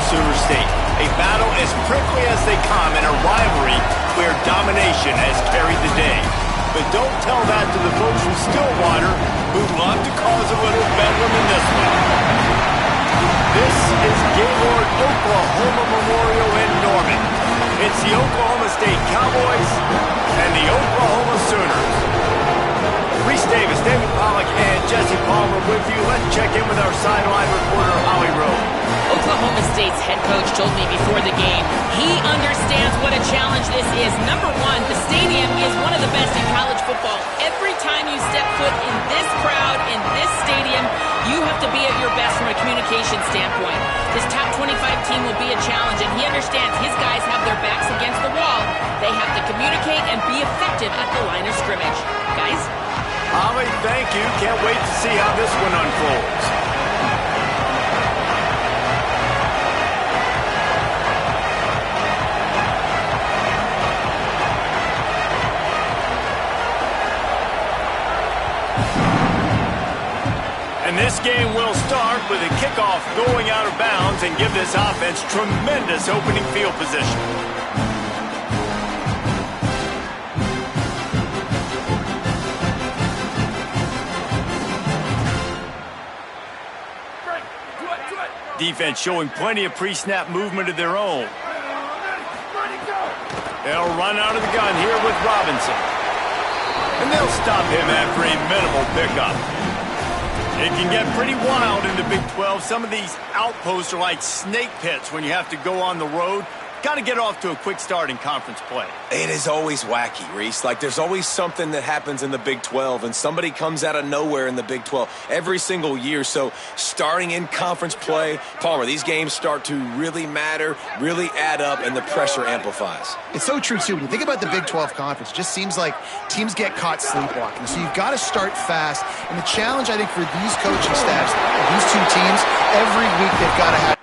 Sooner State. A battle as prickly as they come in a rivalry where domination has carried the day. But don't tell that to the folks from Stillwater who love to cause a little bedlam in this one. This is Gaylord Oklahoma Memorial in Norman. It's the Oklahoma State Cowboys and the Oklahoma Sooners. Reese Davis, David Pollack, and Jesse Palmer with you. Let's check in with our sideline reporter, Holly Rowe. Oklahoma State's head coach told me before the game he understands what a challenge this is. Number one, the stadium is one of the best in college football. Every time you step foot in this crowd, in this stadium, you have to be at your best from a communication standpoint. This top 25 team will be a challenge, and he understands his guys have their backs against the wall. They have to communicate and be effective at the line of scrimmage. Guys? Holly, thank you. Can't wait to see how this one unfolds. And this game will start with a kickoff going out of bounds and give this offense tremendous opening field position. Defense showing plenty of pre-snap movement of their own. They'll run out of the gun here with Robinson. And they'll stop him after a minimal pickup. It can get pretty wild in the Big 12. Some of these outposts are like snake pits when you have to go on the road. Got to get off to a quick start in conference play. It is always wacky, Reese. Like, there's always something that happens in the Big 12, and somebody comes out of nowhere in the Big 12 every single year. So, starting in conference play, Palmer, these games start to really matter, really add up, and the pressure amplifies. It's so true, too. When you think about the Big 12 Conference, it just seems like teams get caught sleepwalking. So, you've got to start fast. And the challenge, I think, for these coaching staffs, these two teams, every week they've got to have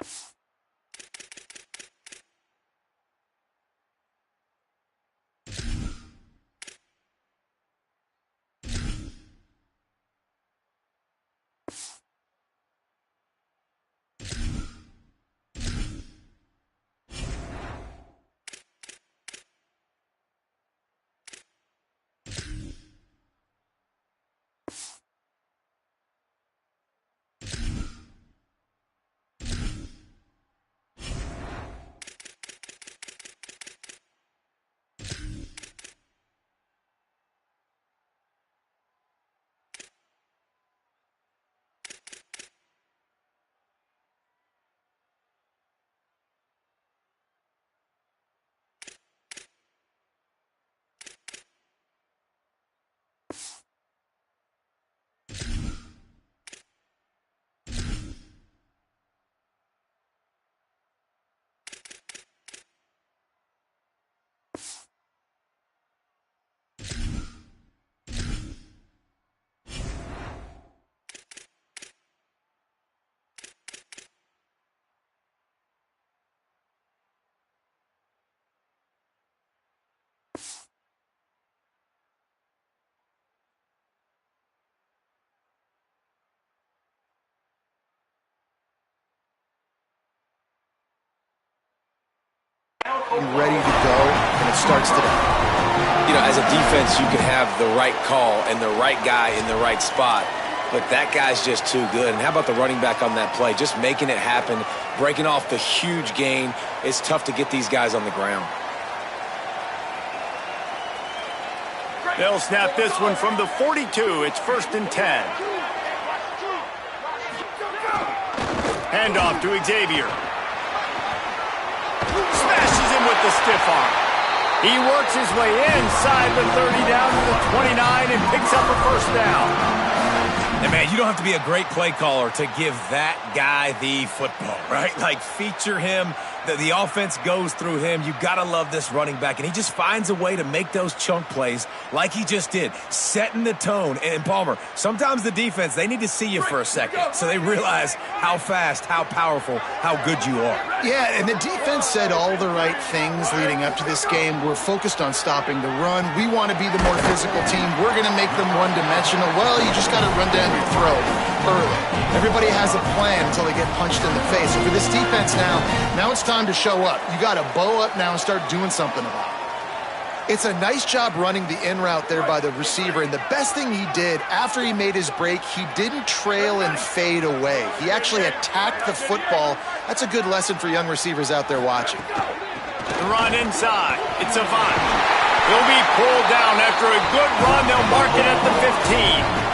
ready to go, and it starts today. You know, as a defense, you can have the right call and the right guy in the right spot, but that guy's just too good. And how about the running back on that play? Just making it happen, breaking off the huge gain. It's tough to get these guys on the ground. They'll snap this one from the 42. It's 1st and 10. Handoff to Xavier. Smashes him with the stiff arm. He works his way inside the 30 down to the 29 and picks up a first down. And, man, you don't have to be a great play caller to give that guy the football, right? Like, feature him. The offense goes through him. You've got to love this running back. And he just finds a way to make those chunk plays like he just did, setting the tone. And, Palmer, sometimes the defense, they need to see you for a second so they realize how fast, how powerful, how good you are. Yeah, and the defense said all the right things leading up to this game. We're focused on stopping the run. We want to be the more physical team. We're going to make them one-dimensional. Well, you just got to run down your throat. early. Everybody has a plan until they get punched in the face. So for this defense now it's time to show up. You got to bow up now and start doing something about it. It's a nice job running the in route there by the receiver, and the best thing he did after he made his break, he didn't trail and fade away. He actually attacked the football. That's a good lesson for young receivers out there watching. The run inside. It's Avant. He'll be pulled down after a good run. They'll mark it at the 15.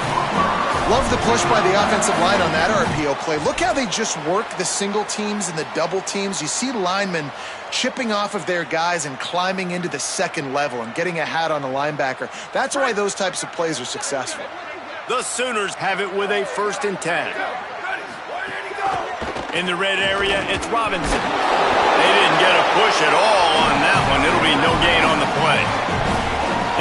Love the push by the offensive line on that RPO play. Look how they just work the single teams and the double teams. You see linemen chipping off of their guys and climbing into the second level and getting a hat on a linebacker. That's why those types of plays are successful. The Sooners have it with a 1st and 10. In the red area, it's Robinson. They didn't get a push at all on that one. It'll be no gain on the play.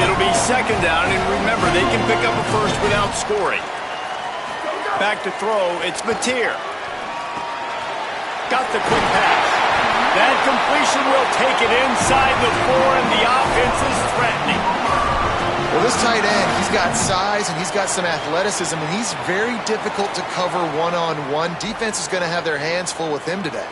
It'll be 2nd down, and remember, they can pick up a first without scoring. Back to throw, it's Mateer. Got the quick pass. That completion will take it inside the 4, and the offense is threatening. Well, this tight end, he's got size and he's got some athleticism, and he's very difficult to cover one-on-one. Defense is going to have their hands full with him today.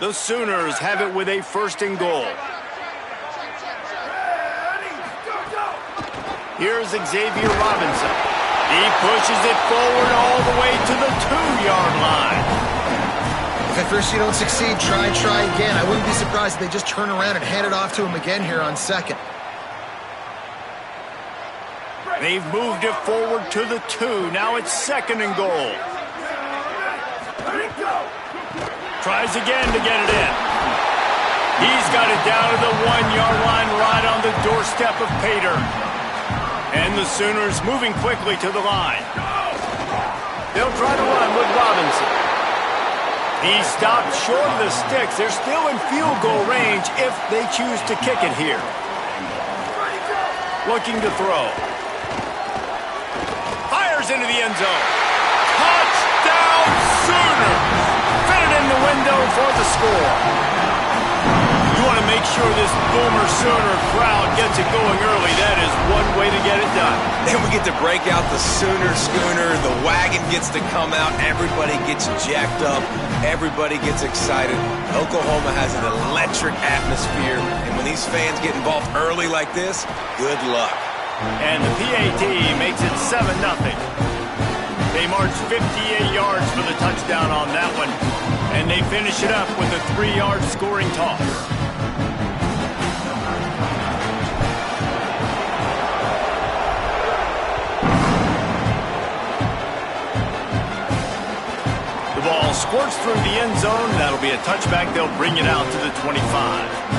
The Sooners have it with a 1st and goal. Here's Xavier Robinson. He pushes it forward all the way to the 2-yard line. If at first you don't succeed, try again. I wouldn't be surprised if they just turn around and hand it off to him again here on 2nd. They've moved it forward to the 2. Now it's 2nd and goal. Tries again to get it in. He's got it down to the 1-yard line right on the doorstep of Pater. And the Sooners moving quickly to the line. They'll try to run with Robinson. He stopped short of the sticks. They're still in field goal range if they choose to kick it here. Looking to throw. Fires into the end zone. Touchdown Sooners! In the window for the score. You want to make sure this Boomer Sooner crowd gets it going early. That is one way to get it done. Then we get to break out the Sooner Schooner. The wagon gets to come out. Everybody gets jacked up. Everybody gets excited. Oklahoma has an electric atmosphere. And when these fans get involved early like this, good luck. And the PAT makes it 7-0. They march 58 yards for the touchdown on that one. And they finish it up with a 3-yard scoring toss. The ball squirts through the end zone. That'll be a touchback. They'll bring it out to the 25.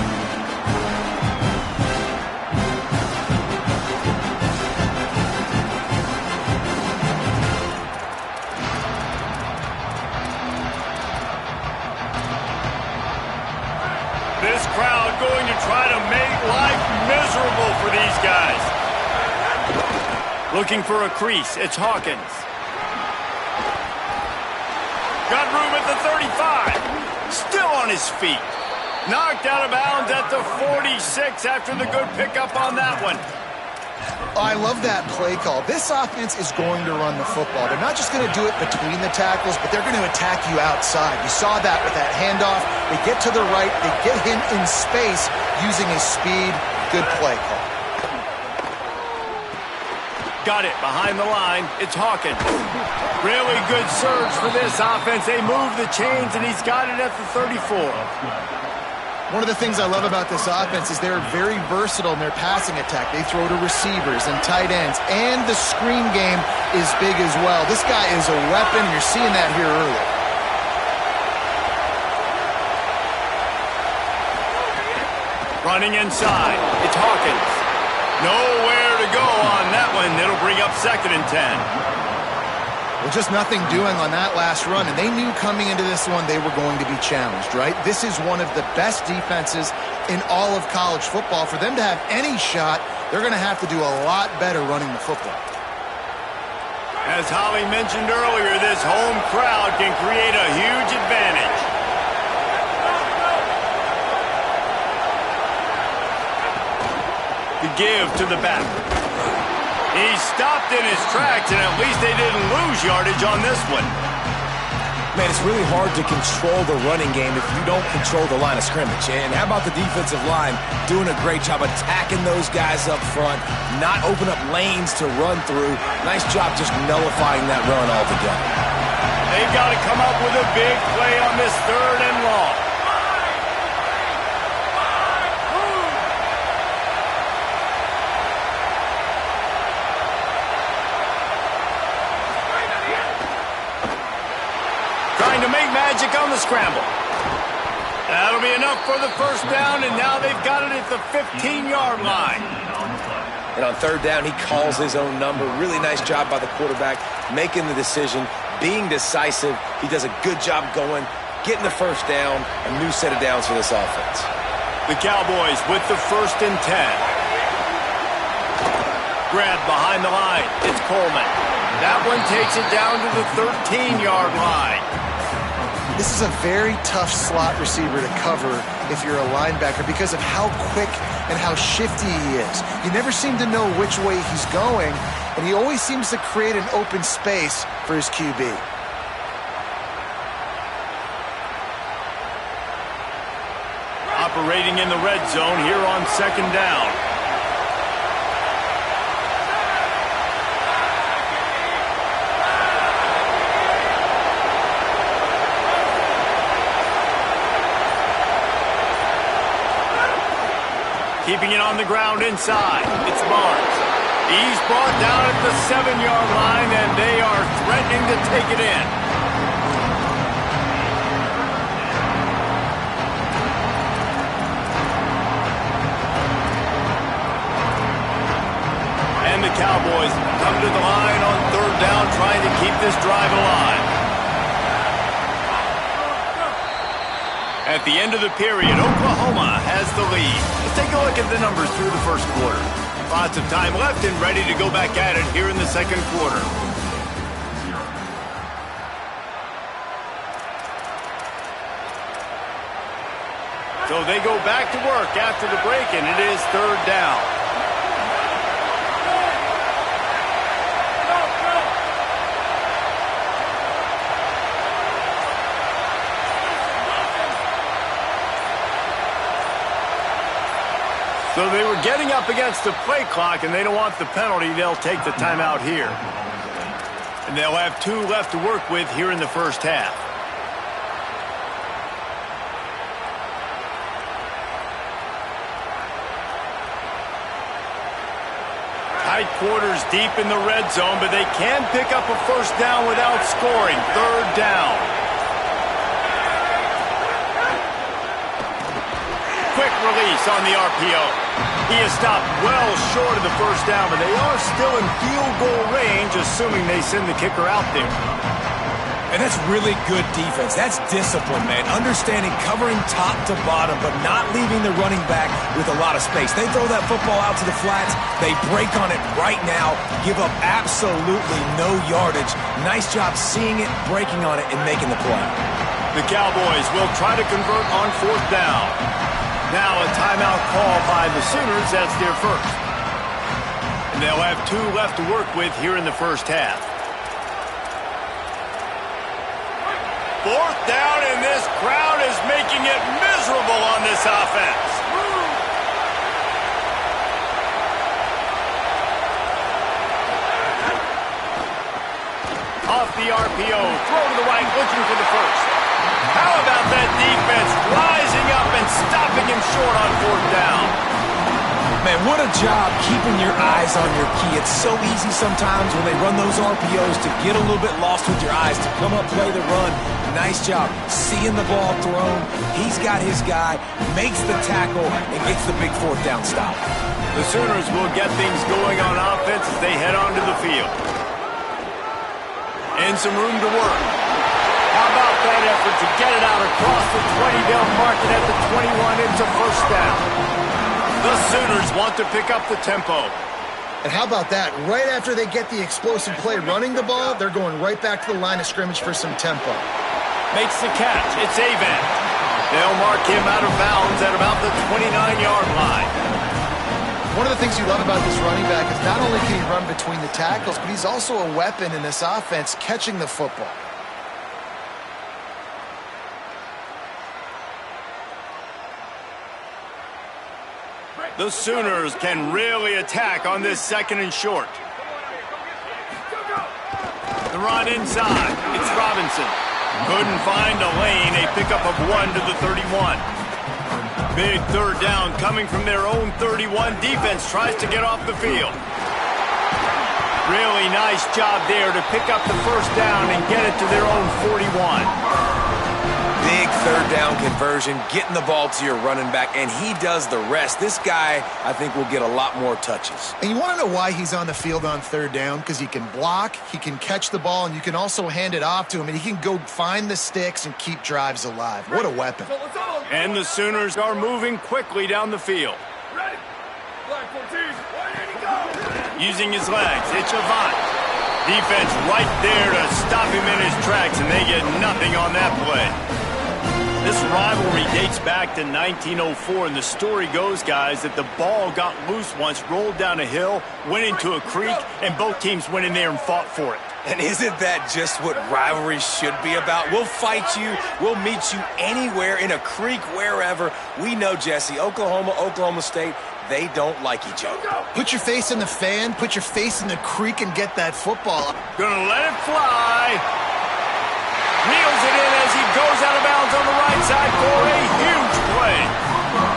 This crowd going to try to make life miserable for these guys. Looking for a crease, it's Hawkins. Got room at the 35. Still on his feet. Knocked out of bounds at the 46 after the good pickup on that one. I love that play call. This offense is going to run the football. They're not just going to do it between the tackles, but they're going to attack you outside. You saw that with that handoff. They get to the right. They get him in space using his speed. Good play call. Got it behind the line. It's Hawkins. Really good surge for this offense. They move the chains, and he's got it at the 34. One of the things I love about this offense is they're very versatile in their passing attack. They throw to receivers and tight ends, and the screen game is big as well. This guy is a weapon. You're seeing that here early. Running inside, it's Hawkins. Nowhere to go on that one. It'll bring up 2nd and 10. Well, just nothing doing on that last run, and they knew coming into this one they were going to be challenged, right? This is one of the best defenses in all of college football. For them to have any shot, they're going to have to do a lot better running the football. As Holly mentioned earlier, this home crowd can create a huge advantage. The give to the back. He stopped in his tracks, and at least they didn't lose yardage on this one. Man, it's really hard to control the running game if you don't control the line of scrimmage. And how about the defensive line doing a great job attacking those guys up front, not open up lanes to run through. Nice job just nullifying that run altogether. They've got to come up with a big play on this 3rd and long. Trying to make magic on the scramble. That'll be enough for the 1st down, and now they've got it at the 15-yard line. And on 3rd down, he calls his own number. Really nice job by the quarterback, making the decision, being decisive. He does a good job going, getting the 1st down, a new set of downs for this offense. The Cowboys with the 1st and 10. Grab behind the line. It's Coleman. That one takes it down to the 13-yard line. This is a very tough slot receiver to cover if you're a linebacker because of how quick and how shifty he is. You never seem to know which way he's going, and he always seems to create an open space for his QB. Operating in the red zone here on 2nd down. Keeping it on the ground inside. It's Barnes. He's brought down at the 7-yard line, and they are threatening to take it in. And the Cowboys come to the line on 3rd down, trying to keep this drive alive. At the end of the period, Oklahoma has the lead. Let's take a look at the numbers through the 1st quarter. Lots of time left and ready to go back at it here in the 2nd quarter. So they go back to work after the break, and it is 3rd down. So they were getting up against the play clock, and they don't want the penalty. They'll take the timeout here. And they'll have 2 left to work with here in the 1st half. Tight quarters deep in the red zone, but they can pick up a 1st down without scoring. 3rd down. Quick release on the RPO. He is stopped well short of the 1st down, but they are still in field goal range, assuming they send the kicker out there. And that's really good defense. That's discipline, man. Understanding, covering top to bottom, but not leaving the running back with a lot of space. They throw that football out to the flats. They break on it right now, give up absolutely no yardage. Nice job seeing it, breaking on it, and making the play. The Cowboys will try to convert on 4th down. Now a timeout call by the Sooners. That's their 1st. And they'll have 2 left to work with here in the 1st half. 4th down, and this crowd is making it miserable on this offense. Off the RPO, throw to the right, looking for the 1st. How about that defense rising up and stopping him short on 4th down? Man, what a job keeping your eyes on your key. It's so easy sometimes when they run those RPOs to get a little bit lost with your eyes, to come up, play the run. Nice job seeing the ball thrown. He's got his guy, makes the tackle, and gets the big 4th down stop. The Sooners will get things going on offense as they head onto the field. And some room to work. How about that effort to get it out across the 20? They'll mark it at the 21. It's a 1st down. The Sooners want to pick up the tempo. And how about that? Right after they get the explosive play running the ball, they're going right back to the line of scrimmage for some tempo. Makes the catch. It's Avent. They'll mark him out of bounds at about the 29-yard line. One of the things you love about this running back is not only can he run between the tackles, but he's also a weapon in this offense catching the football. The Sooners can really attack on this 2nd and short. The run inside. It's Robinson. Couldn't find a lane. A pickup of 1 to the 31. Big 3rd down coming from their own 31. Defense tries to get off the field. Really nice job there to pick up the 1st down and get it to their own 41. Big 3rd down conversion, getting the ball to your running back, and he does the rest. This guy, I think, will get a lot more touches. And you want to know why he's on the field on 3rd down? Because he can block, he can catch the ball, and you can also hand it off to him, and he can go find the sticks and keep drives alive. What a weapon. And the Sooners are moving quickly down the field. Using his legs, it's Avant. Defense right there to stop him in his tracks, and they get nothing on that play. This rivalry dates back to 1904, and the story goes, guys, that the ball got loose once, rolled down a hill, went into a creek, and both teams went in there and fought for it. And isn't that just what rivalry should be about? We'll fight you. We'll meet you anywhere, in a creek, wherever. We know, Jesse, Oklahoma, Oklahoma State, they don't like each other. Put your face in the fan, put your face in the creek, and get that football. Gonna let it fly. Reels it in as he goes out of bounds on the right side for a huge play.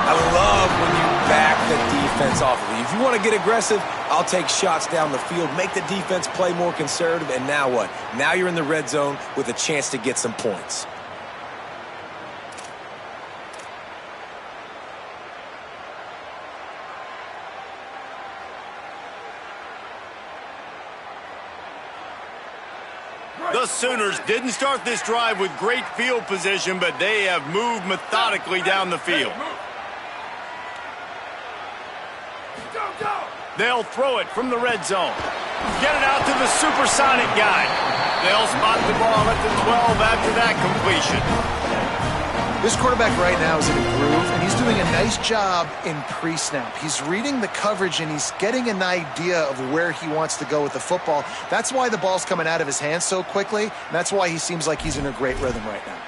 I love when you back the defense off of you. If you want to get aggressive, I'll take shots down the field, make the defense play more conservative, and now what? Now you're in the red zone with a chance to get some points. The Sooners didn't start this drive with great field position, but they have moved methodically down the field. They'll throw it from the red zone. Get it out to the supersonic guy. They'll spot the ball at the 12 after that completion. This quarterback right now is in a groove, and he's doing a nice job in pre-snap. He's reading the coverage, and he's getting an idea of where he wants to go with the football. That's why the ball's coming out of his hands so quickly, and that's why he seems like he's in a great rhythm right now.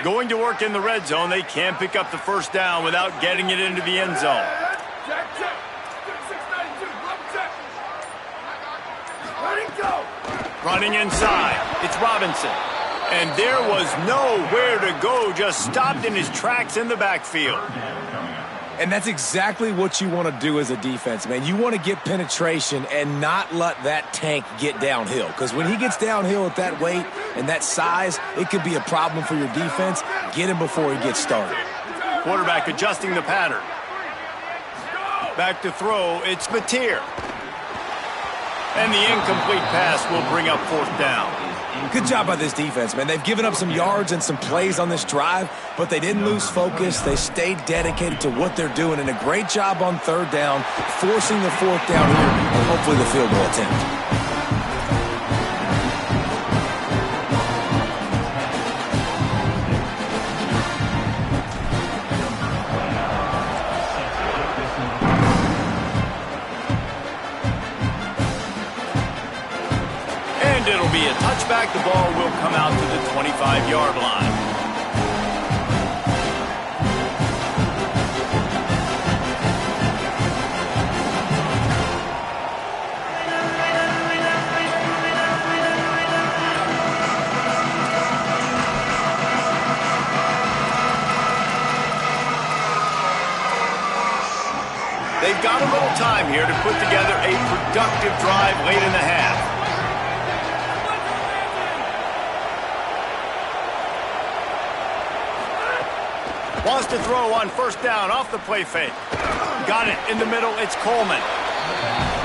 Going to work in the red zone, they can't pick up the 1st down without getting it into the end zone. Running inside, it's Robinson. And there was nowhere to go, just stopped in his tracks in the backfield. And that's exactly what you want to do as a defense, man. You want to get penetration and not let that tank get downhill. Because when he gets downhill at that weight and that size, it could be a problem for your defense. Get him before he gets started. Quarterback adjusting the pattern. Back to throw, it's Mateer. And the incomplete pass will bring up 4th down. Good job by this defense, man. They've given up some yards and some plays on this drive, but they didn't lose focus. They stayed dedicated to what they're doing, and a great job on 3rd down, forcing the 4th down here, and hopefully the field goal attempt. It'll be a touchback. The ball will come out to the 25-yard line. They've got a little time here to put together a productive drive late in the half. Wants to throw on 1st down off the play fake. Got it in the middle. It's Coleman.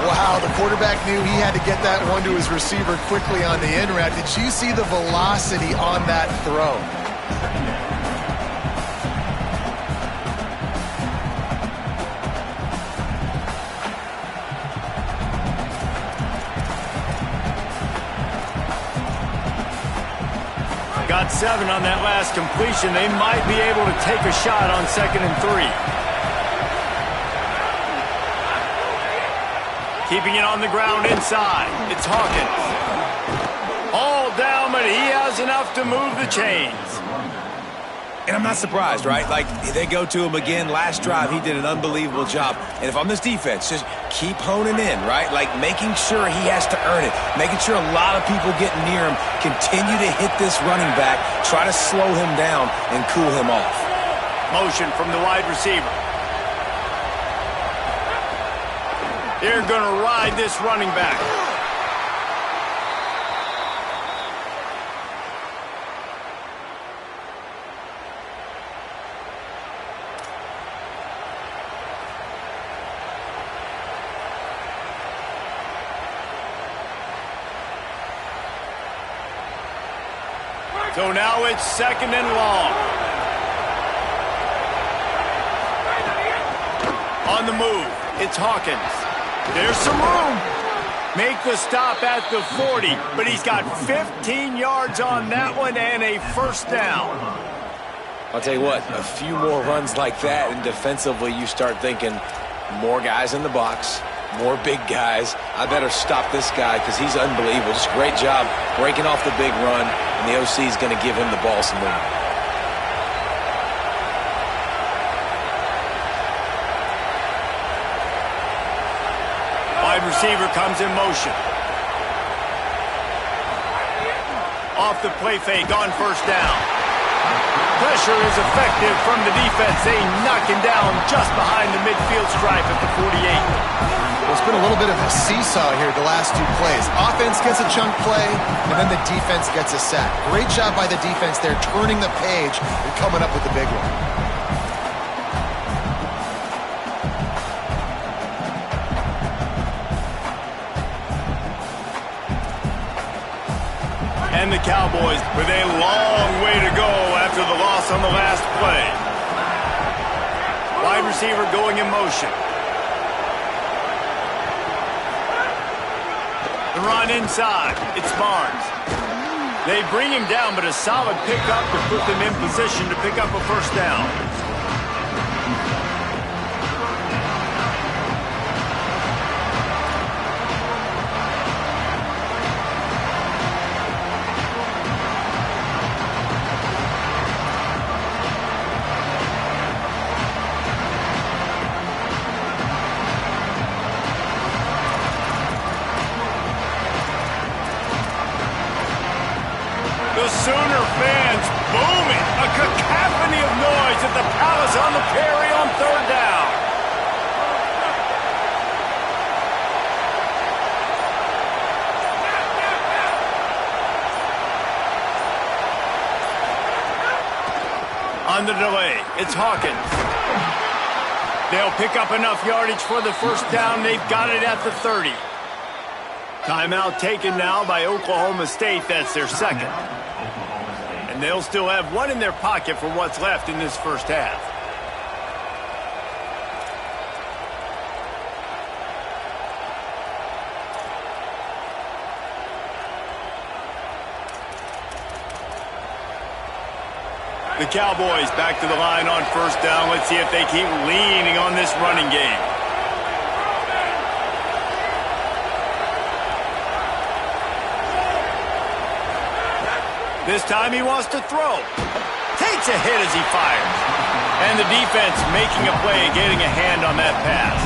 Wow, the quarterback knew he had to get that one to his receiver quickly on the in route. Did you see the velocity on that throw? Got 7 on that last completion. They might be able to take a shot on 2nd and 3. Keeping it on the ground inside. It's Hawkins. All down, but he has enough to move the chains. And I'm not surprised, right? Like, they go to him again. Last drive, he did an unbelievable job. And if I'm this defense, just keep honing in, right? Like, making sure he has to earn it. Making sure a lot of people get near him. Continue to hit this running back. Try to slow him down and cool him off. Motion from the wide receiver. They're going to ride this running back. So now it's 2nd and long. On the move, it's Hawkins. There's some room. Make the stop at the 40, but he's got 15 yards on that one and a first down. I'll tell you what, a few more runs like that, and defensively you start thinking more guys in the box, more big guys. I better stop this guy because he's unbelievable. Just a great job breaking off the big run, and the OC is going to give him the ball some more. Wide receiver comes in motion. Off the play fake on first down. Pressure is effective from the defense. They knock him down just behind the midfield stripe at the 48. Well, it's been a little bit of a seesaw here the last 2 plays. Offense gets a chunk play, and then the defense gets a sack. Great job by the defense there, turning the page and coming up with the big one. And the Cowboys with a long way to go after the loss on the last play. Wide receiver going in motion. The run inside. It's Barnes. They bring him down, but a solid pickup to put them in position to pick up a first down. The Sooner fans booming. A cacophony of noise at the Palace on the Prairie on 3rd down. On the delay, it's Hawkins. They'll pick up enough yardage for the first down. They've got it at the 30. Timeout taken now by Oklahoma State. That's their 2nd. And they'll still have 1 in their pocket for what's left in this first half. The Cowboys back to the line on first down. Let's see if they keep leaning on this running game. This time he wants to throw. Takes a hit as he fires. And the defense making a play, getting a hand on that pass.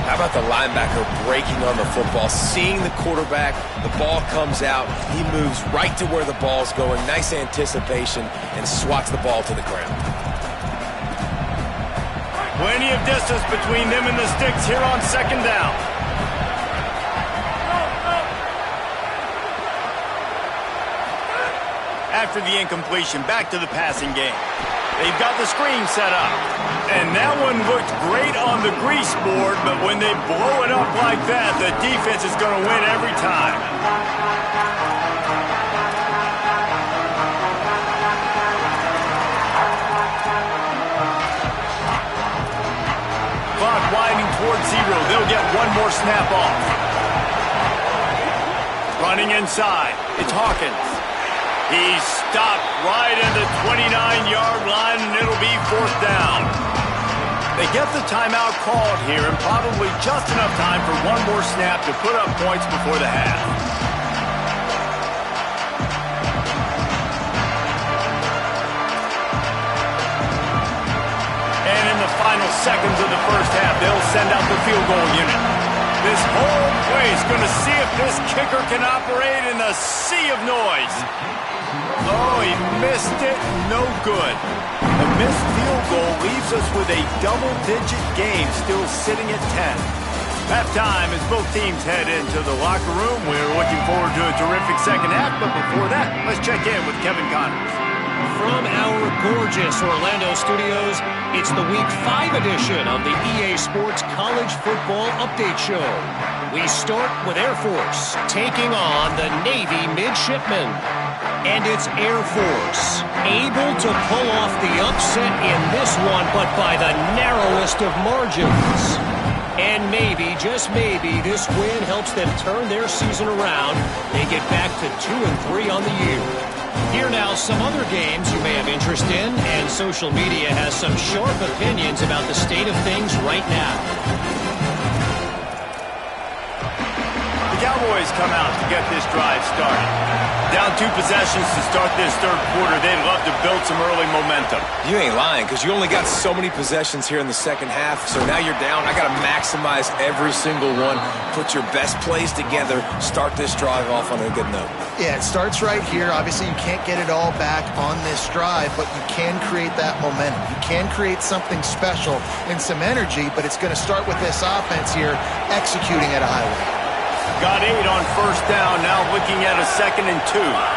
How about the linebacker breaking on the football, seeing the quarterback, the ball comes out, he moves right to where the ball's going, nice anticipation, and swats the ball to the ground. Plenty of distance between them and the sticks here on 2nd down. After the incompletion, back to the passing game. They've got the screen set up. And that one looked great on the grease board, but when they blow it up like that, the defense is going to win every time. Clock winding towards 0. They'll get one more snap off. Running inside, it's Hawkins. He's stopped right at the 29-yard line, and it'll be 4th down. They get the timeout called here, and probably just enough time for one more snap to put up points before the half. And in the final seconds of the first half, they'll send out the field goal unit. This whole place going to see if this kicker can operate in the sea of noise. Oh, he missed it. No good. The missed field goal leaves us with a double-digit game still sitting at 10. Halftime as both teams head into the locker room. We're looking forward to a terrific second half, but before that, let's check in with Kevin Connors. From our gorgeous Orlando studios, it's the Week 5 edition of the EA Sports College Football Update Show. We start with Air Force taking on the Navy Midshipmen. And it's Air Force able to pull off the upset in this one, but by the narrowest of margins. And maybe, just maybe, this win helps them turn their season around. They get back to 2-3 on the year. Here now, some other games you may have interest in, and social media has some sharp opinions about the state of things right now. The Cowboys come out to get this drive started. Down 2 possessions to start this third quarter. They'd love to build some early momentum. You ain't lying, because you only got so many possessions here in the second half, so now you're down. I got to maximize every single one. Put your best plays together. Start this drive off on a good note. Yeah, it starts right here. Obviously, you can't get it all back on this drive, but you can create that momentum. You can create something special and some energy, but it's going to start with this offense here executing at a high level. Got 8 on first down, now looking at a 2nd and 2.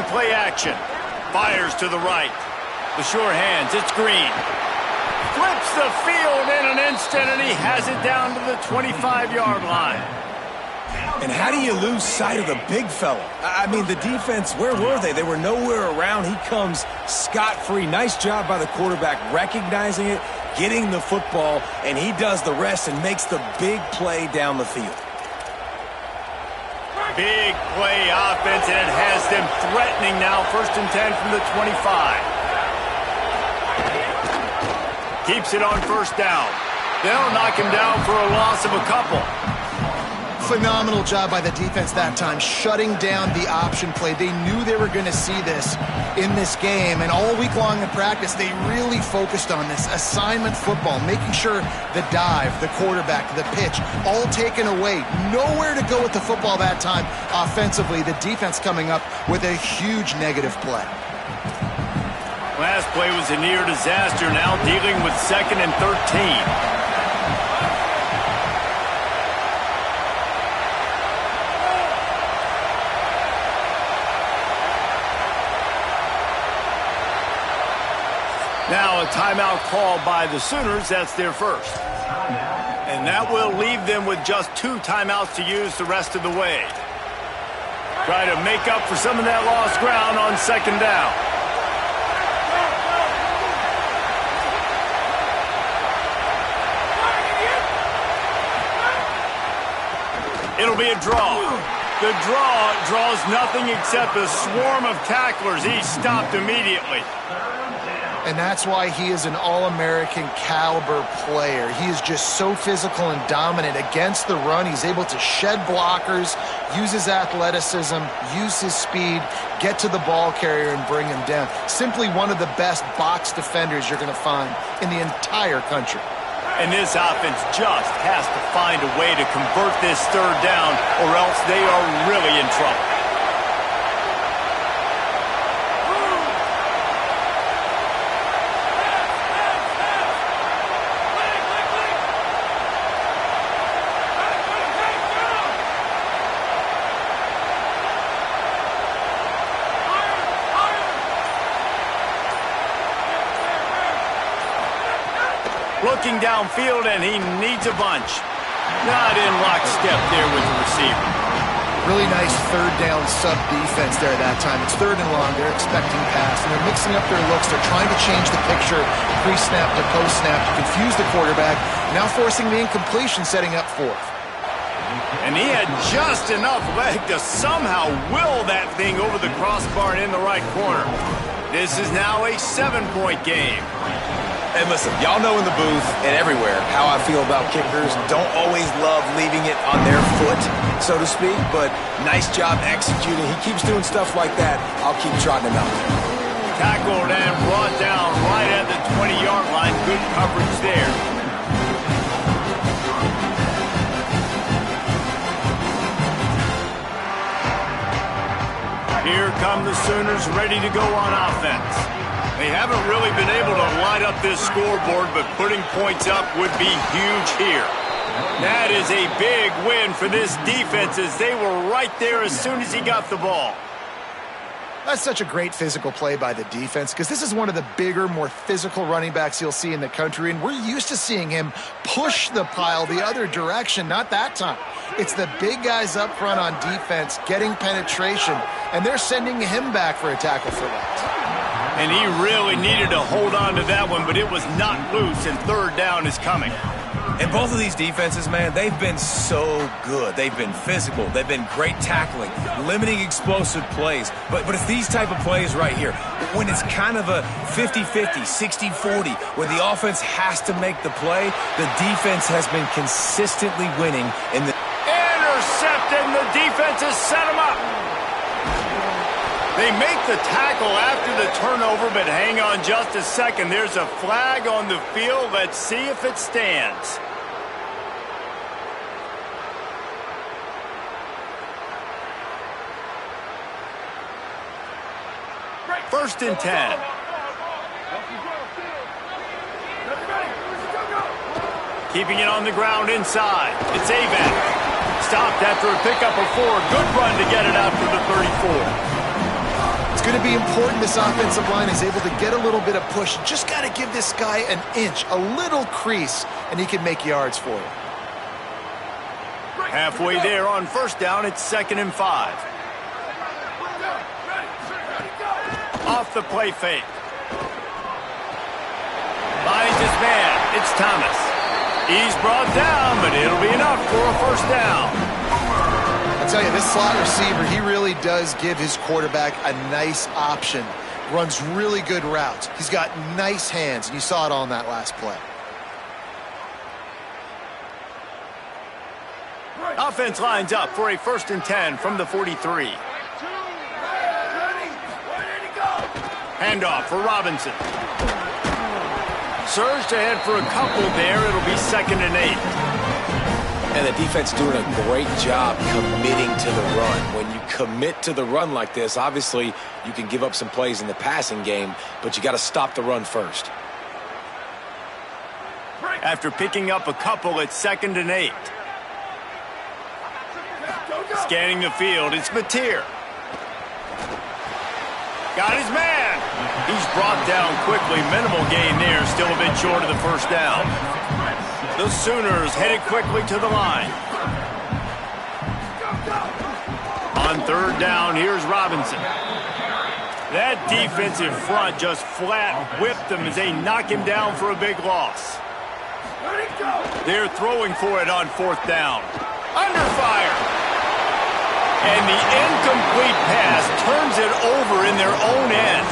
Play action. Fires to the right. The sure hands. It's Green. Flips the field in an instant, and he has it down to the 25-yard line. And how do you lose sight of the big fella? I mean, the defense, where were they? They were nowhere around. He comes scot-free. Nice job by the quarterback recognizing it, getting the football, and he does the rest and makes the big play down the field. Big play offense, and it has them threatening now. 1st and 10 from the 25. Keeps it on first down. They'll knock him down for a loss of a couple. Phenomenal job by the defense that time, shutting down the option play. They knew they were going to see this in this game, and all week long in practice, they really focused on this assignment football, making sure the dive, the quarterback, the pitch, all taken away. Nowhere to go with the football that time offensively. The defense coming up with a huge negative play. Last play was a near disaster, now dealing with 2nd and 13. Now a timeout called by the Sooners. That's their first. And that will leave them with just 2 timeouts to use the rest of the way. Try to make up for some of that lost ground on 2nd down. It'll be a draw. The draw draws nothing except a swarm of tacklers. He's stopped immediately. And that's why he is an all-American caliber player. He is just so physical and dominant against the run. He's able to shed blockers, use his athleticism, use his speed, get to the ball carrier and bring him down. Simply one of the best box defenders you're going to find in the entire country. And this offense just has to find a way to convert this third down, or else they are really in trouble. Looking downfield, and he needs a bunch. Not in lockstep there with the receiver. Really nice third down sub defense there that time. It's third and long. They're expecting pass, and they're mixing up their looks. They're trying to change the picture pre-snap to post-snap to confuse the quarterback, now forcing the incompletion, setting up fourth. And he had just enough leg to somehow will that thing over the crossbar and in the right corner. This is now a 7-point game. And listen, y'all know in the booth and everywhere how I feel about kickers. Don't always love leaving it on their foot, so to speak, but nice job executing. He keeps doing stuff like that. I'll keep trotting him out. Tackled and brought down right at the 20-yard line. Good coverage there. Here come the Sooners ready to go on offense. They haven't really been able to light up this scoreboard, but putting points up would be huge here. That is a big win for this defense, as they were right there as soon as he got the ball. That's such a great physical play by the defense, because this is one of the bigger, more physical running backs you'll see in the country, and we're used to seeing him push the pile the other direction. Not that time. It's the big guys up front on defense getting penetration, and they're sending him back for a tackle for that. And he really needed to hold on to that one, but it was not loose, and third down is coming. And both of these defenses, man, they've been so good. They've been physical. They've been great tackling, limiting explosive plays. But it's these type of plays right here, when it's kind of a 50-50, 60-40, where the offense has to make the play, the defense has been consistently winning in the... Intercepted, and the defense has set him up. They make the tackle after the turnover, but hang on just a second. There's a flag on the field. Let's see if it stands. First and 10. Keeping it on the ground inside. It's Avac. Stopped after a pickup of 4. Good run to get it out to the 34. It's going to be important this offensive line is able to get a little bit of push. Just got to give this guy an inch, a little crease, and he can make yards for you. Halfway there on first down, it's 2nd and 5. Off the play fake. Finds his man. It's Thomas. He's brought down, but it'll be enough for a first down. I tell you, this slot receiver, he really does give his quarterback a nice option. Runs really good routes. He's got nice hands, and you saw it all in that last play. Offense lines up for a 1st and 10 from the 43. Handoff for Robinson. Surged ahead for a couple there. It'll be 2nd and 8. And the defense doing a great job committing to the run. When you commit to the run like this, obviously you can give up some plays in the passing game, but you got to stop the run first. After picking up a couple, it's 2nd and 8. Scanning the field, it's Mateer. Got his man. He's brought down quickly. Minimal gain there, still a bit short of the first down. The Sooners headed quickly to the line. On third down, here's Robinson. That defensive front just flat whipped him as they knock him down for a big loss. They're throwing for it on 4th down. Under fire. And the incomplete pass turns it over in their own end.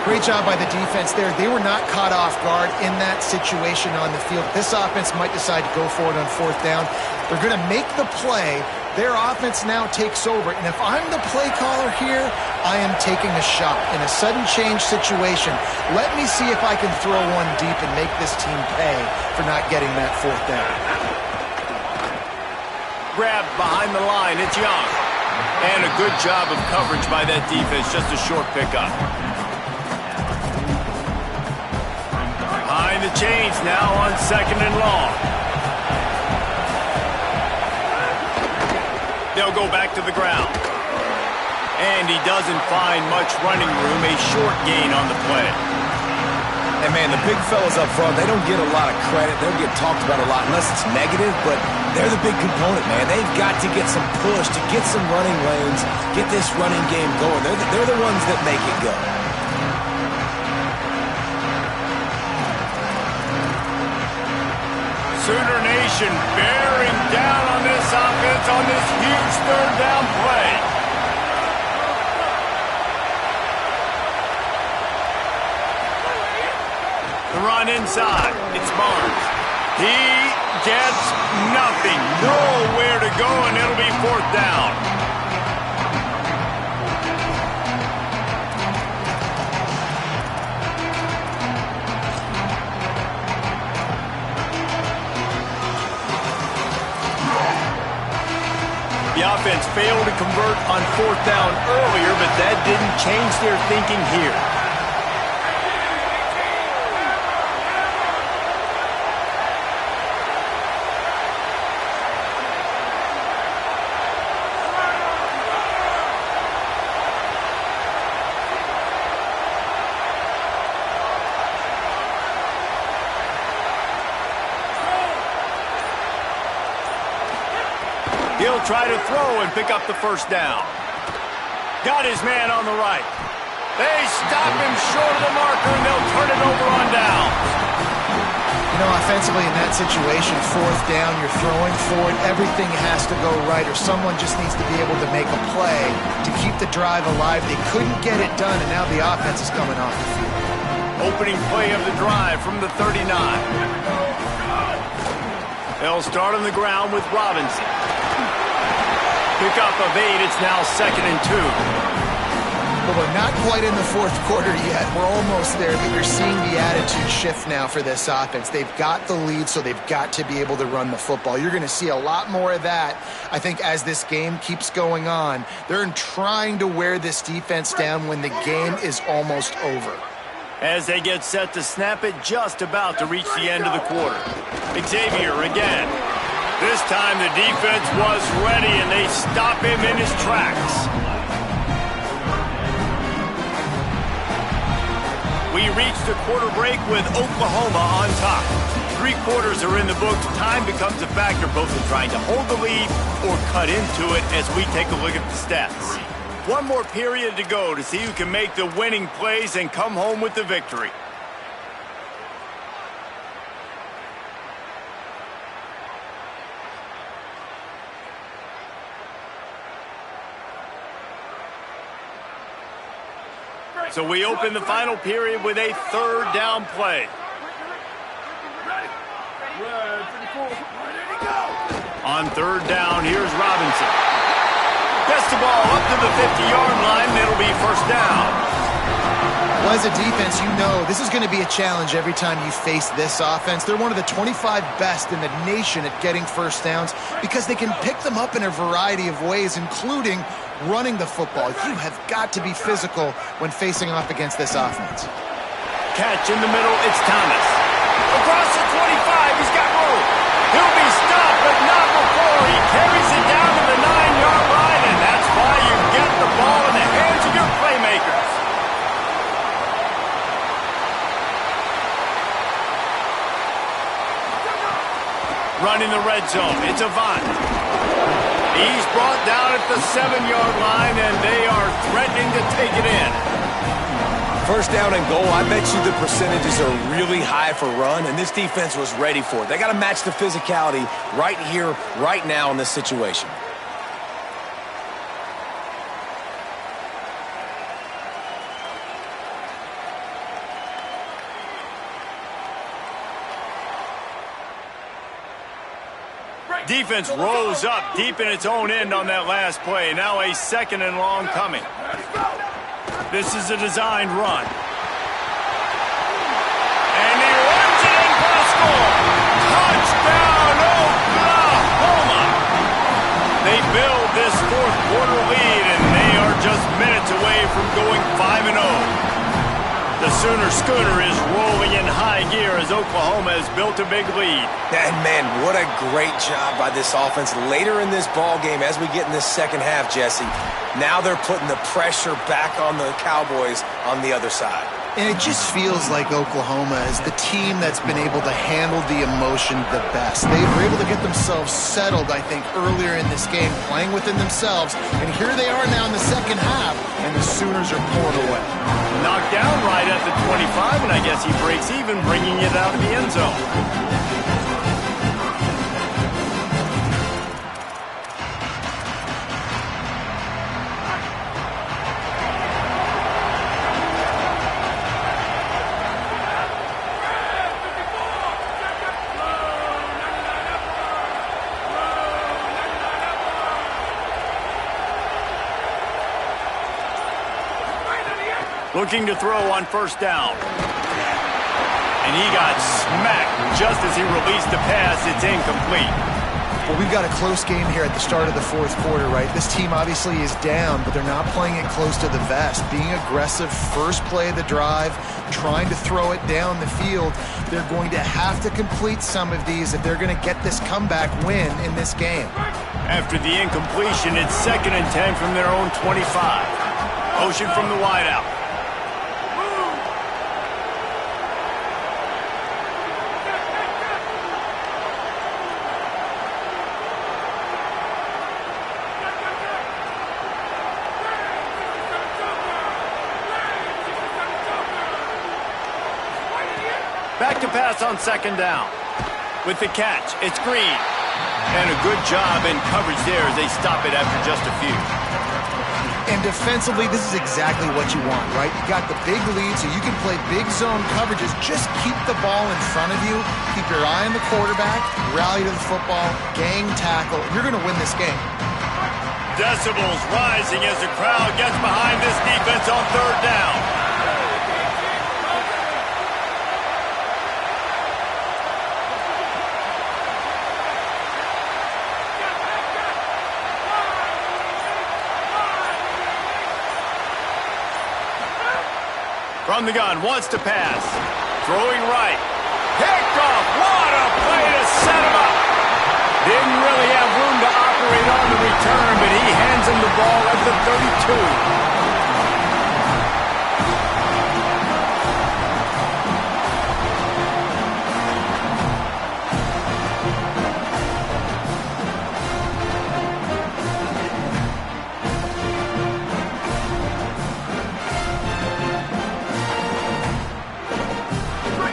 Great job by the defense there. They were not caught off guard in that situation on the field. This offense might decide to go for it on fourth down. They're going to make the play. Their offense now takes over. And if I'm the play caller here, I am taking a shot. In a sudden change situation, let me see if I can throw one deep and make this team pay for not getting that fourth down. Grabbed behind the line. It's Young. And a good job of coverage by that defense. Just a short pickup. Behind the chains now on 2nd and long. They'll go back to the ground. And he doesn't find much running room. A short gain on the play. And, man, the big fellas up front, they don't get a lot of credit. They don't get talked about a lot unless it's negative, but they're the big component, man. They've got to get some push, to get some running lanes, get this running game going. They're the ones that make it go. Sooner Nation bearing down on this offense on this huge third down play. The run inside. It's Barnes. He gets nothing. Nowhere to go, and it'll be fourth down. The offense failed to convert on fourth down earlier, but that didn't change their thinking here. He'll try to throw and pick up the first down. Got his man on the right. They stop him short of the marker, and they'll turn it over on down. You know, offensively in that situation, fourth down, you're throwing for it. Everything has to go right, or someone just needs to be able to make a play to keep the drive alive. They couldn't get it done, and now the offense is coming off the field. Opening play of the drive from the 39. They'll start on the ground with Robinson. Pick up of 8. It's now 2nd and 2. Well, we're not quite in the fourth quarter yet. We're almost there, but you're seeing the attitude shift now for this offense. They've got the lead, so they've got to be able to run the football. You're going to see a lot more of that, I think, as this game keeps going on. They're trying to wear this defense down when the game is almost over. As they get set to snap it, just about to reach the end of the quarter. Xavier again. This time the defense was ready, and they stop him in his tracks. We reach the quarter break with Oklahoma on top. 3 quarters are in the books. Time becomes a factor both in trying to hold the lead or cut into it as we take a look at the stats. One more period to go to see who can make the winning plays and come home with the victory. So we open the final period with a third down play. On third down, here's Robinson. Gets the ball up to the 50-yard line, and it'll be first down. Well, as a defense, you know this is going to be a challenge every time you face this offense. They're one of the 25 best in the nation at getting first downs because they can pick them up in a variety of ways, including running the football. You have got to be physical when facing off against this offense. Catch in the middle, it's Thomas. Across the 25, he's got room. He'll be stopped, but not before he carries it down to the 9-yard line, and that's why you get the ball in the hands of your playmakers. Running the red zone, it's Avant. He's brought down at the 7-yard line, and they are threatening to take it in. First down and goal, I bet you the percentages are really high for run, and this defense was ready for it. They got to match the physicality right here, right now in this situation. defense rose up deep in its own end on that last play. Now a 2nd and long coming. This is a designed run. And he runs it in for a score. Touchdown, Oklahoma! They build this 4th quarter lead, and they are just minutes away from going 5-0. The Sooner Schooner is rolling in high gear as Oklahoma has built a big lead. And, man, what a great job by this offense later in this ball game as we get in this second half, Jesse. Now they're putting the pressure back on the Cowboys on the other side. And it just feels like Oklahoma is the team that's been able to handle the emotion the best. They were able to get themselves settled, I think, earlier in this game, playing within themselves. And here they are now in the second half, and the Sooners are pulling away. Knocked down right at the 25, and I guess he breaks even, bringing it out of the end zone. Looking to throw on 1st down. And he got smacked just as he released the pass. It's incomplete. Well, we've got a close game here at the start of the 4th quarter, right? This team obviously is down, but they're not playing it close to the vest. Being aggressive, first play of the drive, trying to throw it down the field. They're going to have to complete some of these if they're going to get this comeback win in this game. After the incompletion, it's 2nd and 10 from their own 25. Motion from the wideout. Back to pass on 2nd down. With the catch, it's Green. And a good job in coverage there as they stop it after just a few. And defensively, this is exactly what you want, right? You got the big lead, so you can play big zone coverages. Just keep the ball in front of you. Keep your eye on the quarterback. Rally to the football. Gang tackle. You're going to win this game. Decibels rising as the crowd gets behind this defense on 3rd down. From the gun, wants to pass. Throwing right. Picked off. What a play to set him up. Didn't really have room to operate on the return, but he hands him the ball at the 32.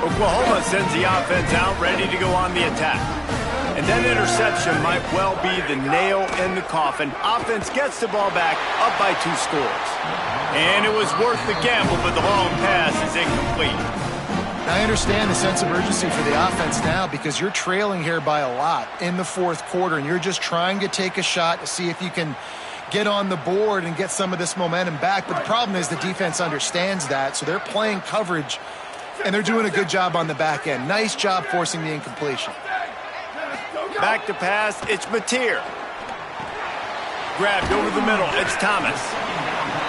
Oklahoma sends the offense out, ready to go on the attack. And that interception might well be the nail in the coffin. Offense gets the ball back, up by 2 scores. And it was worth the gamble, but the long pass is incomplete. Now, I understand the sense of urgency for the offense now because you're trailing here by a lot in the 4th quarter, and you're just trying to take a shot to see if you can get on the board and get some of this momentum back. But the problem is the defense understands that, so they're playing coverage, and they're doing a good job on the back end. Nice job forcing the incompletion. Back to pass, it's Mateer. Grabbed over the middle, it's Thomas.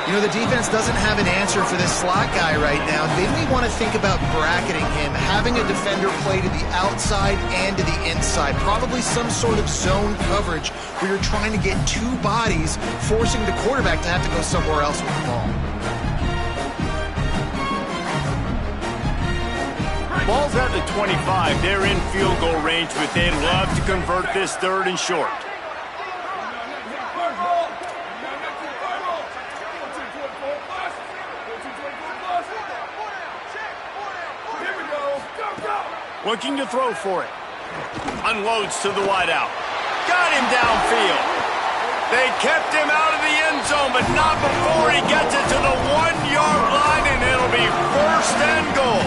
You know, the defense doesn't have an answer for this slot guy right now. They may want to think about bracketing him, having a defender play to the outside and to the inside. Probably some sort of zone coverage where you're trying to get 2 bodies, forcing the quarterback to have to go somewhere else with the ball. Ball's at the 25. They're in field goal range, but they'd love to convert this 3rd and short. Looking to throw for it. Unloads to the wideout. Got him downfield. They kept him out of the end zone, but not before he gets it to the 1-yard line, and it'll be 1st and goal.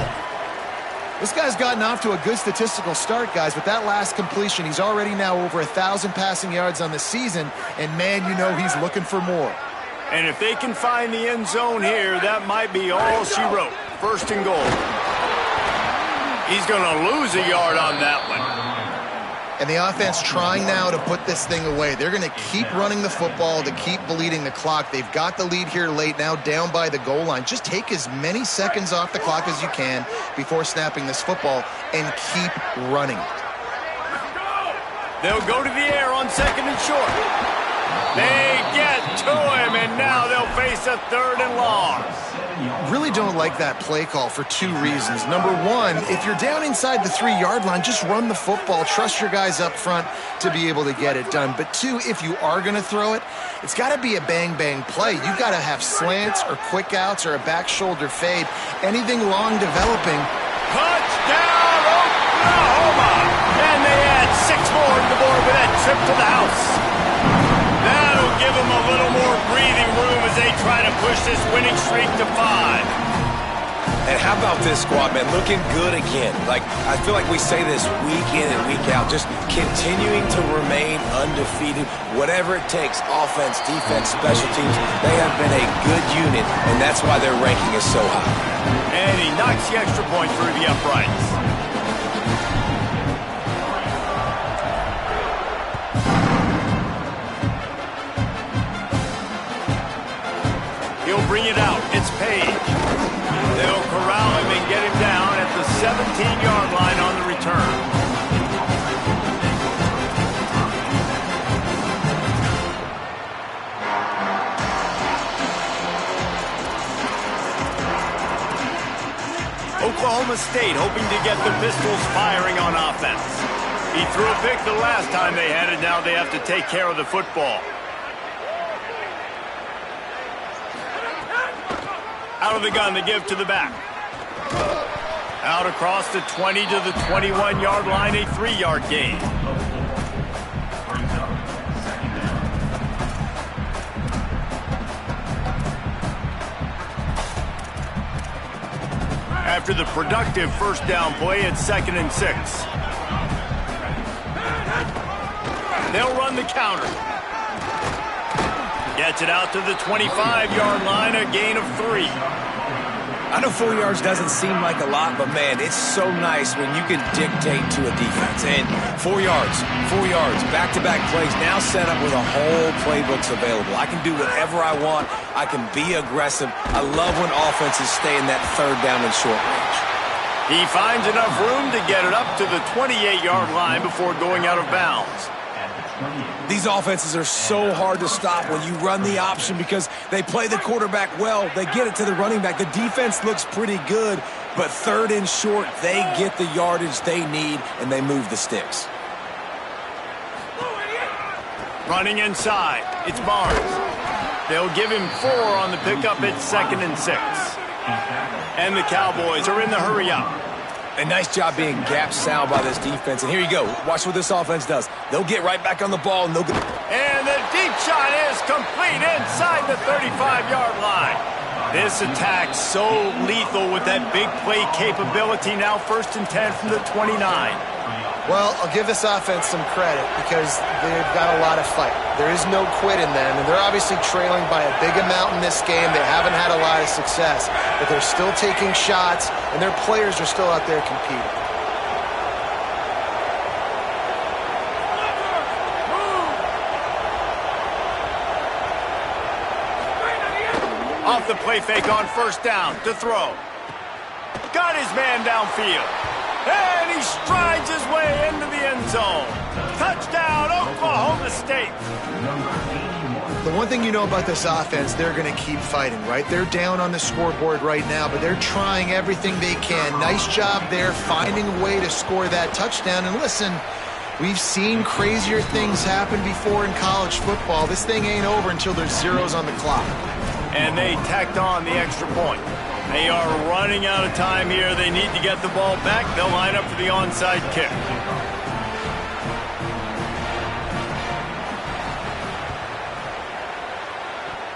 This guy's gotten off to a good statistical start, guys. With that last completion, he's already now over 1,000 passing yards on the season, and man, you know he's looking for more. And if they can find the end zone here, that might be all she wrote. First and goal. He's going to lose a yard on that one. And the offense trying now to put this thing away. They're going to keep running the football to keep bleeding the clock. They've got the lead here late, now down by the goal line. Just take as many seconds off the clock as you can before snapping this football and keep running. They'll go to the air on second and short. They get to him, and now they'll face a third and long. Really don't like that play call for two reasons. Number one, if you're down inside the 3-yard line, just run the football. Trust your guys up front to be able to get it done. But two, if you are going to throw it, it's got to be a bang-bang play. You've got to have slants or quick outs or a back shoulder fade. Anything long developing. Touchdown, Oklahoma! And they add 6 more to the board with that trip to the house. That'll give them a little more breathing room as they try to push this winning streak to 5. And how about this squad, man? Looking good again. Like, I feel like we say this week in and week out, just continuing to remain undefeated. Whatever it takes, offense, defense, special teams, they have been a good unit, and that's why their ranking is so high. And he knocks the extra point through the uprights. He'll bring it out. It's Page. They'll corral him and get him down at the 17-yard line on the return. Oklahoma State hoping to get the Pistols firing on offense. He threw a pick the last time they had it. Now they have to take care of the football. Out of the gun, they give to the back. Out across the 20 to the 21-yard line, a 3-yard gain. After the productive first down play, it's 2nd and 6. They'll run the counter. Gets it out to the 25-yard line, a gain of 3. I know 4 yards doesn't seem like a lot, but, man, it's so nice when you can dictate to a defense. And 4 yards, back-to-back plays, now set up with a whole playbooks available. I can do whatever I want. I can be aggressive. I love when offenses stay in that third down and short range. He finds enough room to get it up to the 28-yard line before going out of bounds. These offenses are so hard to stop when you run the option because they play the quarterback well. They get it to the running back. The defense looks pretty good, but third and short, they get the yardage they need, and they move the sticks. Running inside, it's Barnes. They'll give him 4 on the pickup. It's 2nd and 6. And the Cowboys are in the hurry up. A nice job being gap sound by this defense. And here you go. Watch what this offense does. They'll get right back on the ball. And the deep shot is complete inside the 35-yard line. This attack's so lethal with that big play capability. Now 1st and 10 from the 29. Well, I'll give this offense some credit because they've got a lot of fight. There is no quit in them, and they're obviously trailing by a big amount in this game. They haven't had a lot of success, but they're still taking shots, and their players are still out there competing. Off the play fake on 1st down to throw. Got his man downfield. And he strides his way into the end zone. Touchdown, Oklahoma State. The one thing you know about this offense, they're going to keep fighting, right? They're down on the scoreboard right now, but they're trying everything they can. Nice job there, finding a way to score that touchdown. And listen, we've seen crazier things happen before in college football. This thing ain't over until there's zeros on the clock. And they tacked on the extra point. They are running out of time here. They need to get the ball back. They'll line up for the onside kick.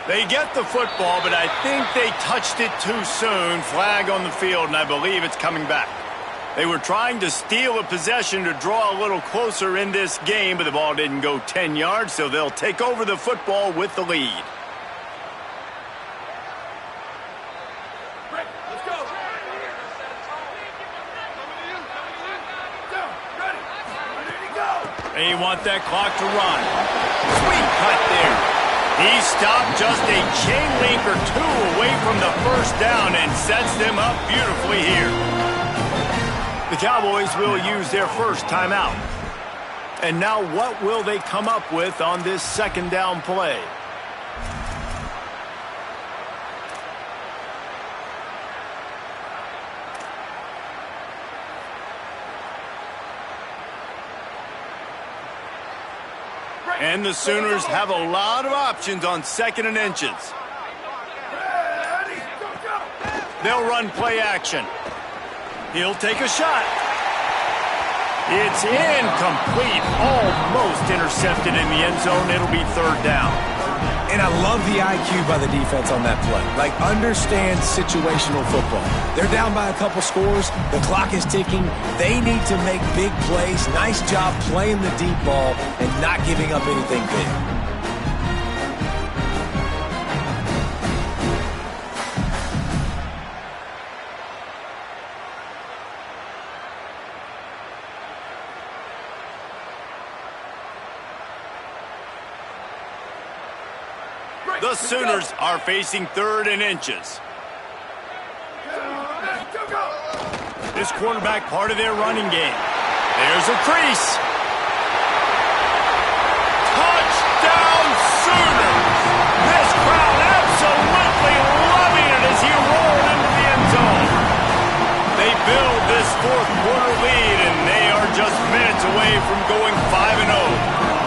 They get the football, but I think they touched it too soon. Flag on the field, and I believe it's coming back. They were trying to steal a possession to draw a little closer in this game, but the ball didn't go 10 yards, so they'll take over the football with the lead. They want that clock to run. Sweet cut there. He stopped just a chain link or two away from the first down and sets them up beautifully here. The Cowboys will use their first timeout. And now what will they come up with on this second down play? And the Sooners have a lot of options on 2nd and inches. They'll run play action. He'll take a shot. It's incomplete. Almost intercepted in the end zone. It'll be 3rd down. And I love the IQ by the defense on that play. Like, understand situational football. They're down by a couple scores. The clock is ticking. They need to make big plays. Nice job playing the deep ball and not giving up anything big. The Sooners are facing 3rd and inches. This quarterback part of their running game. There's a crease. Touchdown Sooners! This crowd absolutely loving it as he rolled into the end zone. They build this 4th quarter lead, and they are just minutes away from going 5-0.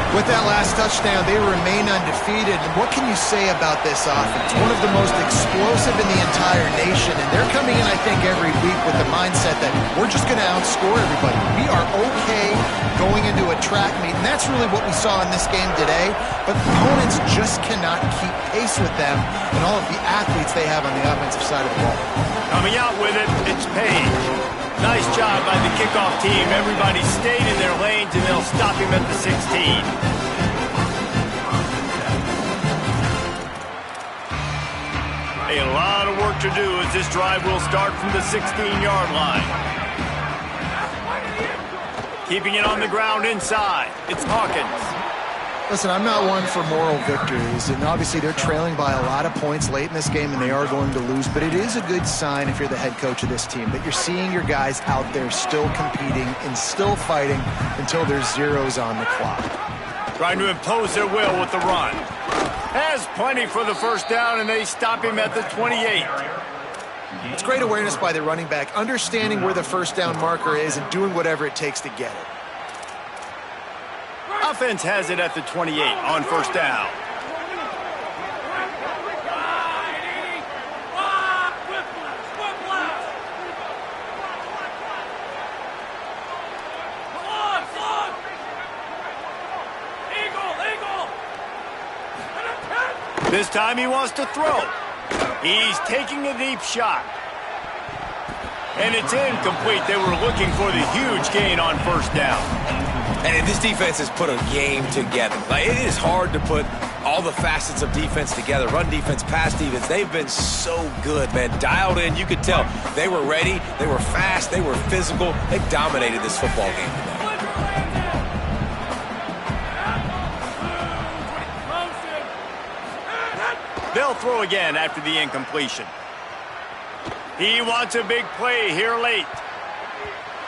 With that last touchdown, they remain undefeated. And what can you say about this offense? One of the most explosive in the entire nation. And they're coming in, I think, every week with the mindset that we're just going to outscore everybody. We are okay going into a track meet. And that's really what we saw in this game today. But opponents just cannot keep pace with them and all of the athletes they have on the offensive side of the ball. Coming out with it, it's Page. Nice job by the kickoff team. Everybody stayed in their lanes, and they'll stop him at the 16. A lot of work to do as this drive will start from the 16-yard line. Keeping it on the ground inside. It's Hawkins. Listen, I'm not one for moral victories, and obviously they're trailing by a lot of points late in this game, and they are going to lose, but it is a good sign if you're the head coach of this team that you're seeing your guys out there still competing and still fighting until there's zeros on the clock. Trying to impose their will with the run. Has plenty for the first down, and they stop him at the 28. It's great awareness by the running back, understanding where the first down marker is and doing whatever it takes to get it. Offense has it at the 28 on first down. This time he wants to throw. He's taking a deep shot. And it's incomplete. They were looking for the huge gain on first down. And this defense has put a game together. Like, it is hard to put all the facets of defense together. Run defense, pass defense. They've been so good, man. Dialed in. You could tell they were ready. They were fast. They were physical. They dominated this football game today. They'll throw again after the incompletion. He wants a big play here late.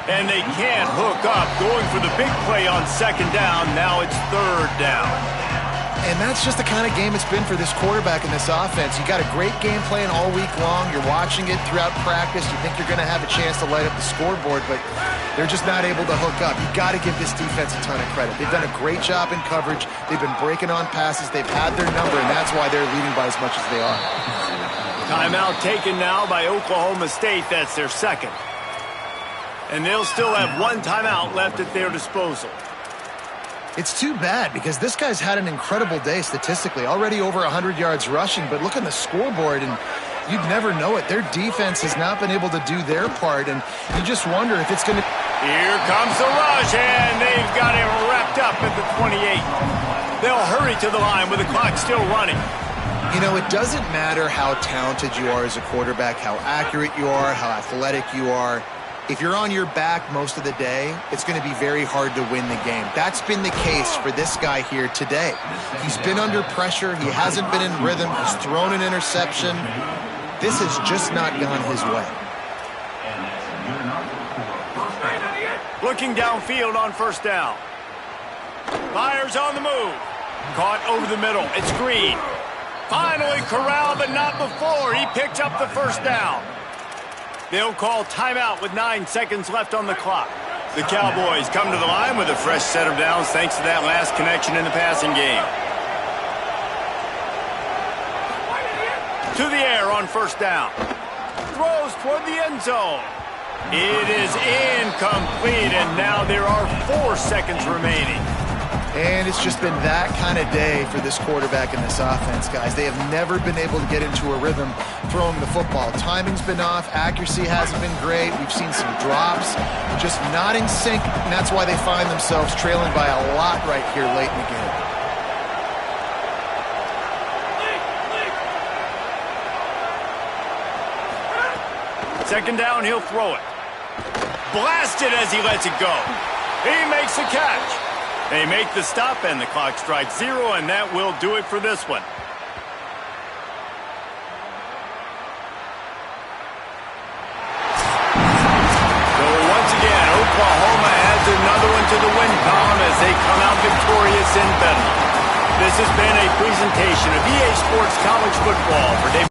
And they can't hook up. Going for the big play on second down. Now it's third down. And that's just the kind of game it's been for this quarterback in this offense. You got a great game plan all week long. You're watching it throughout practice. You think you're going to have a chance to light up the scoreboard, but they're just not able to hook up. You got to give this defense a ton of credit. They've done a great job in coverage. They've been breaking on passes. They've had their number, and that's why they're leading by as much as they are. Timeout taken now by Oklahoma State. That's their second. And they'll still have one timeout left at their disposal. It's too bad because this guy's had an incredible day statistically. Already over 100 yards rushing, but look at the scoreboard, and You'd never know it. Their defense has not been able to do their part, and you just wonder if it's going to... Here comes the rush, and they've got it wrapped up at the 28. They'll hurry to the line with the clock still running. You know, it doesn't matter how talented you are as a quarterback, how accurate you are, how athletic you are. If you're on your back most of the day, it's going to be very hard to win the game. That's been the case for this guy here today. He's been under pressure. He hasn't been in rhythm. He's thrown an interception. This has just not gone his way. Looking downfield on first down. Fires on the move. Caught over the middle. It's Green. Finally corralled, but not before. He picked up the first down. They'll call timeout with 9 seconds left on the clock. The Cowboys come to the line with a fresh set of downs thanks to that last connection in the passing game. To the air on first down. Throws toward the end zone. It is incomplete, and now there are 4 seconds remaining. And it's just been that kind of day for this quarterback and this offense, guys. They have never been able to get into a rhythm throwing the football. Timing's been off. Accuracy hasn't been great. We've seen some drops, just not in sync, and that's why they find themselves trailing by a lot right here late in the game. Second down, he'll throw it. Blasted as he lets it go. He makes the catch. They make the stop, and the clock strikes 0, and that will do it for this one. So once again, Oklahoma adds another one to the win column as they come out victorious in Bedlam. This has been a presentation of EA Sports College Football for David.